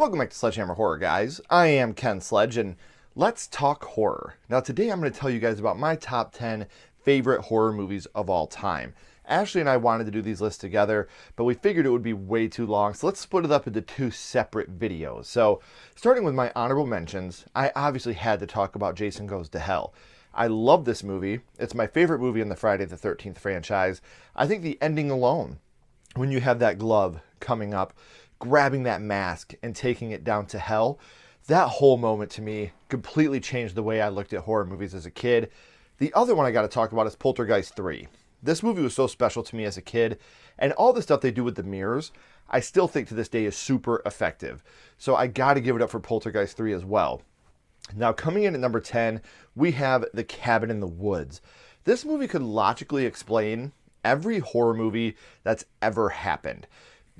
Welcome back to Sledgehammer Horror, guys. I am Ken Sledge, and let's talk horror. Now, today I'm going to tell you guys about my top 10 favorite horror movies of all time. Ashley and I wanted to do these lists together, but we figured it would be way too long, so let's split it up into two separate videos. So, starting with my honorable mentions, I obviously had to talk about Jason Goes to Hell. I love this movie. It's my favorite movie in the Friday the 13th franchise. I think the ending alone, when you have that glove coming up, grabbing that mask and taking it down to hell, that whole moment to me completely changed the way I looked at horror movies as a kid. The other one I got to talk about is Poltergeist 3. This movie was so special to me as a kid, and all the stuff they do with the mirrors, I still think to this day is super effective. So I got to give it up for Poltergeist 3 as well. Now, coming in at number 10, we have The Cabin in the Woods. This movie could logically explain every horror movie that's ever happened.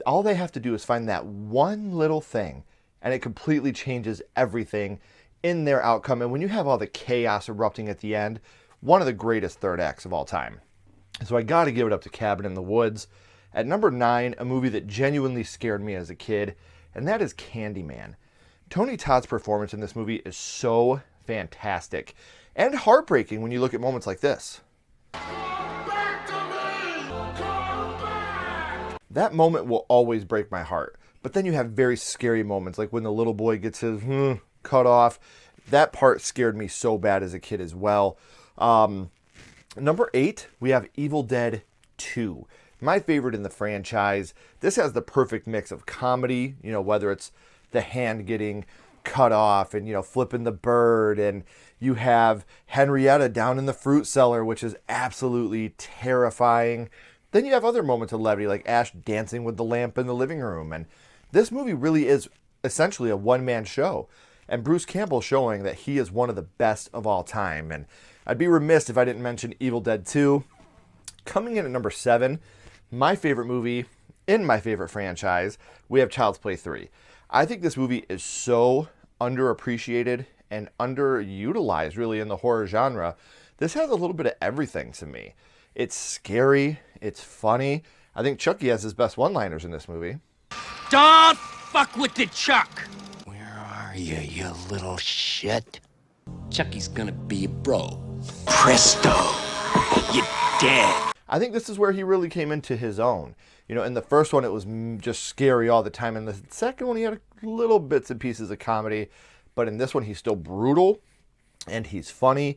All they have to do is find that one little thing, and it completely changes everything in their outcome. And when you have all the chaos erupting at the end, one of the greatest third acts of all time. So I got to give it up to Cabin in the Woods. At number 9, a movie that genuinely scared me as a kid, and that is Candyman. Tony Todd's performance in this movie is so fantastic and heartbreaking when you look at moments like this. That moment will always break my heart. But then you have very scary moments, like when the little boy gets his cut off. That part scared me so bad as a kid as well. Number 8, we have Evil Dead 2. My favorite in the franchise. This has the perfect mix of comedy, whether it's the hand getting cut off and, flipping the bird. And you have Henrietta down in the fruit cellar, which is absolutely terrifying. Then you have other moments of levity, like Ash dancing with the lamp in the living room. And this movie really is essentially a one-man show. And Bruce Campbell showing that he is one of the best of all time. And I'd be remiss if I didn't mention Evil Dead 2. Coming in at number 7, my favorite movie in my favorite franchise, we have Child's Play 3. I think this movie is so underappreciated and underutilized, really, in the horror genre. This has a little bit of everything to me. It's scary. It's funny. I think Chucky has his best one-liners in this movie. Don't fuck with the Chuck! Where are you little shit? Chucky's gonna be a bro. Presto! You're dead! I think this is where he really came into his own. In the first one, it was just scary all the time. In the second one, he had little bits and pieces of comedy. But in this one, he's still brutal, and he's funny.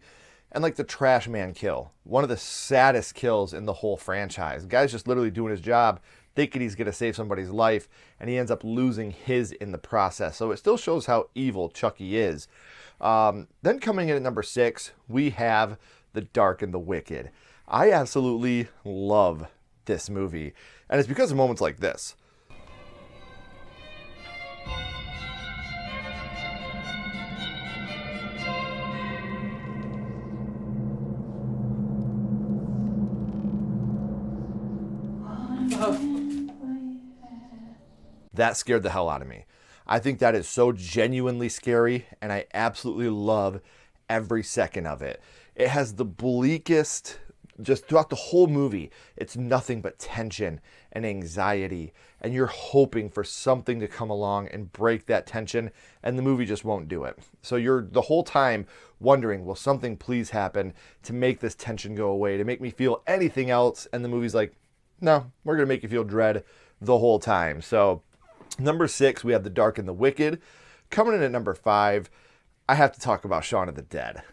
And like the trash man kill, one of the saddest kills in the whole franchise. The guy's just literally doing his job, thinking he's going to save somebody's life, and he ends up losing his in the process. So it still shows how evil Chucky is. Then coming in at number 6, we have The Dark and the Wicked. I absolutely love this movie, and it's because of moments like this. That scared the hell out of me. I think that is so genuinely scary, and I absolutely love every second of it. It has the bleakest, just throughout the whole movie, it's nothing but tension and anxiety, and you're hoping for something to come along and break that tension, and the movie just won't do it. So you're the whole time wondering, will something please happen to make this tension go away, to make me feel anything else, and the movie's like, no, we're going to make you feel dread the whole time. So number 6, we have The Dark and the Wicked. Coming in at number 5, I have to talk about Shaun of the Dead.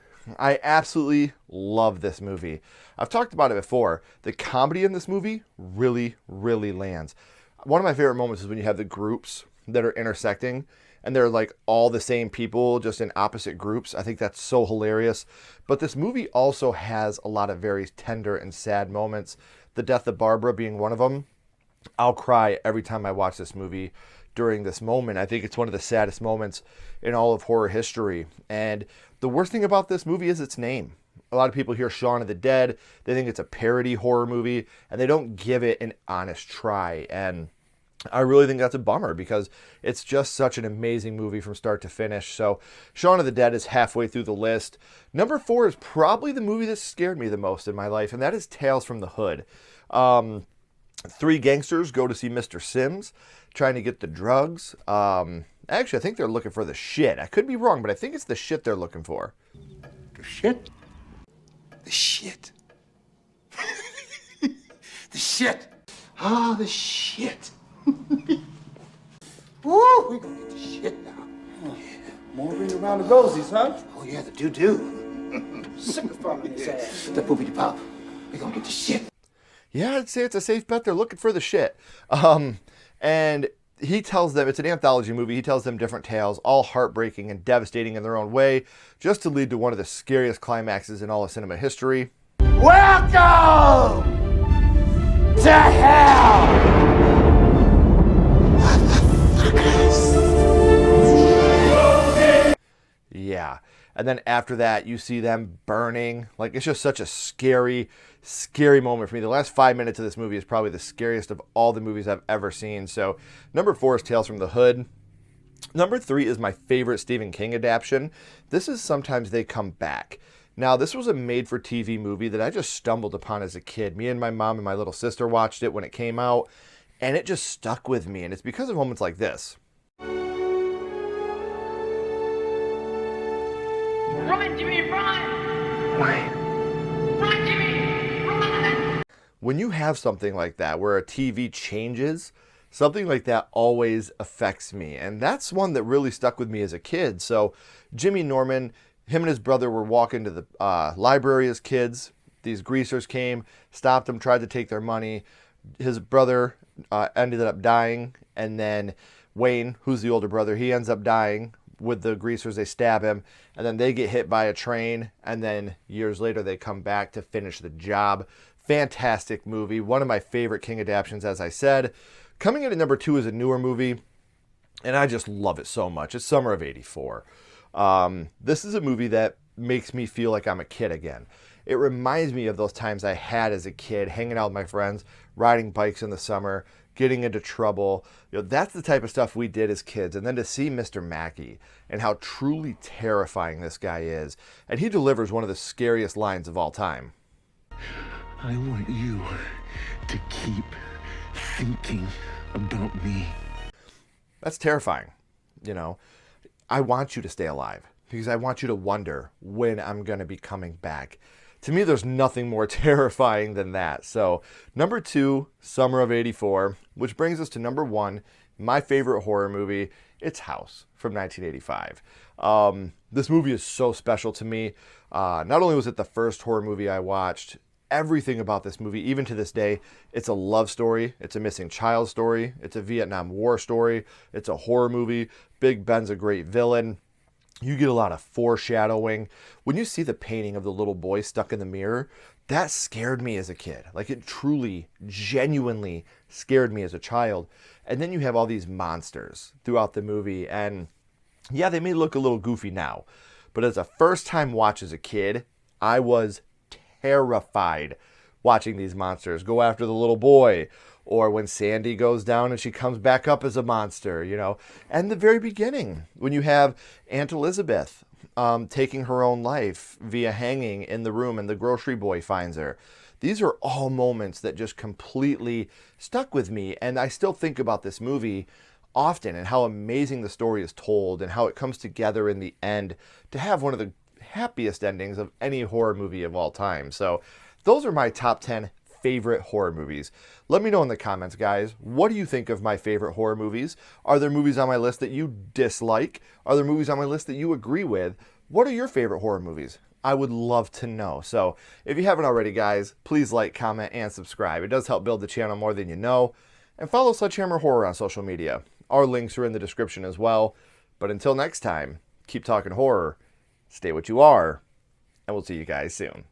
I absolutely love this movie. I've talked about it before. The comedy in this movie really, really lands. One of my favorite moments is when you have the groups that are intersecting, and they're like all the same people, just in opposite groups. I think that's so hilarious. But this movie also has a lot of very tender and sad moments. The death of Barbara being one of them. I'll cry every time I watch this movie during this moment. I think it's one of the saddest moments in all of horror history. And the worst thing about this movie is its name. A lot of people hear Shaun of the Dead, they think it's a parody horror movie, and they don't give it an honest try. And I really think that's a bummer because it's just such an amazing movie from start to finish. So Shaun of the Dead is halfway through the list. Number 4 is probably the movie that scared me the most in my life, and that is Tales from the Hood. 3 gangsters go to see Mr. Sims trying to get the drugs. Actually, I think they're looking for the shit. I could be wrong, but I think it's the shit they're looking for. The shit? The shit. The shit. Ah, the shit. Woo! We're gonna get the shit now. More ring around the rosies, huh? Oh yeah, the doo-doo. Sick of following his ass. The poopy pop. We're gonna get the shit. Yeah, I'd say it's a safe bet. They're looking for the shit. And he tells them, it's an anthology movie, he tells them different tales, all heartbreaking and devastating in their own way, just to lead to one of the scariest climaxes in all of cinema history. Welcome to hell! Yeah. And then after that, you see them burning. Like, it's just such a scary, scary moment for me. The last 5 minutes of this movie is probably the scariest of all the movies I've ever seen. So, number 4 is Tales from the Hood. Number 3 is my favorite Stephen King adaptation. This is Sometimes They Come Back. Now, this was a made-for-TV movie that I just stumbled upon as a kid. Me and my mom and my little sister watched it when it came out, and it just stuck with me. And it's because of moments like this. Run, Jimmy, run! Run, Jimmy, run! When you have something like that, where a TV changes, something like that always affects me. And that's one that really stuck with me as a kid. So Jimmy Norman, him and his brother were walking to the library as kids. These greasers came, stopped them, tried to take their money. His brother ended up dying. And then Wayne, who's the older brother, he ends up dying with the greasers. They stab him, and then they get hit by a train, and then years later they come back to finish the job. Fantastic movie. One of my favorite King adaptations, as I said. Coming in at number 2 is a newer movie, and I just love it so much. It's Summer of '84. This is a movie that makes me feel like I'm a kid again. It reminds me of those times I had as a kid, hanging out with my friends, riding bikes in the summer, getting into trouble. You know, that's the type of stuff we did as kids. And then to see Mr. Mackey and how truly terrifying this guy is. And he delivers one of the scariest lines of all time. I want you to keep thinking about me. That's terrifying. You know, I want you to stay alive because I want you to wonder when I'm going to be coming back. To me, there's nothing more terrifying than that. So, number 2, Summer of '84, which brings us to number 1, my favorite horror movie. It's House from 1985. This movie is so special to me. Not only was it the first horror movie I watched, everything about this movie, even to this day, it's a love story. It's a missing child story. It's a Vietnam War story. It's a horror movie. Big Ben's a great villain. You get a lot of foreshadowing. When you see the painting of the little boy stuck in the mirror, that scared me as a kid. Like, it truly, genuinely scared me as a child. And then you have all these monsters throughout the movie. And yeah, they may look a little goofy now. But as a first-time watch as a kid, I was terrified watching these monsters go after the little boy. Or when Sandy goes down and she comes back up as a monster, you know. And the very beginning, when you have Aunt Elizabeth taking her own life via hanging in the room and the grocery boy finds her. These are all moments that just completely stuck with me. And I still think about this movie often and how amazing the story is told and how it comes together in the end to have one of the happiest endings of any horror movie of all time. So those are my top 10 favorite horror movies. Let me know in the comments, guys. What do you think of my favorite horror movies? Are there movies on my list that you dislike? Are there movies on my list that you agree with? What are your favorite horror movies? I would love to know. So if you haven't already, guys, please like, comment, and subscribe. It does help build the channel more than you know. And follow Sledgehammer Horror on social media. Our links are in the description as well. But until next time, keep talking horror, stay what you are, and we'll see you guys soon.